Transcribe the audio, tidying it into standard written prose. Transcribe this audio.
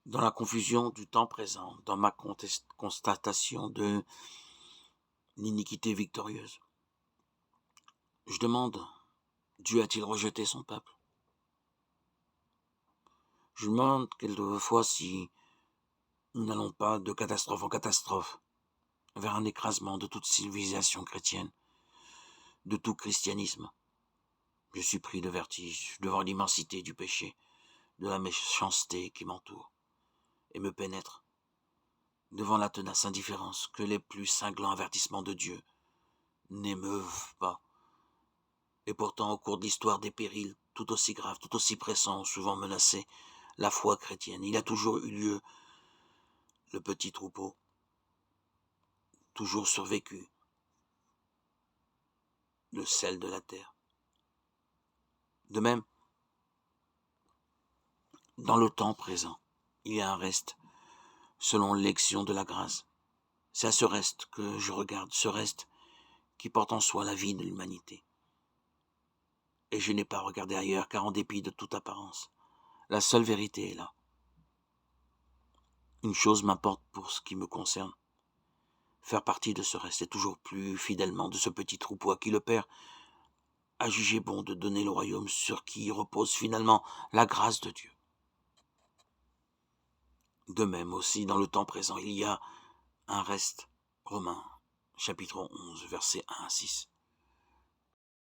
Dans la confusion du temps présent, dans ma constatation de l'iniquité victorieuse, je demande, Dieu a-t-il rejeté son peuple? Je demande quelquefois si nous n'allons pas de catastrophe en catastrophe vers un écrasement de toute civilisation chrétienne, de tout christianisme. Je suis pris de vertige devant l'immensité du péché, de la méchanceté qui m'entoure et me pénètre, devant la tenace indifférence que les plus cinglants avertissements de Dieu n'émeuvent pas. Et pourtant, au cours de l'histoire, des périls tout aussi graves, tout aussi pressants, ont souvent menacé la foi chrétienne. Il a toujours eu lieu le petit troupeau, toujours survécu, le sel de la terre. De même, dans le temps présent, il y a un reste, selon l'élection de la grâce. C'est à ce reste que je regarde, ce reste qui porte en soi la vie de l'humanité. Et je n'ai pas regardé ailleurs, car en dépit de toute apparence, la seule vérité est là. Une chose m'importe pour ce qui me concerne, faire partie de ce reste et toujours plus fidèlement de ce petit troupeau à qui le Père a jugé bon de donner le royaume sur qui repose finalement la grâce de Dieu. De même aussi, dans le temps présent, il y a un reste. Romains, chapitre 11, versets 1 à 6.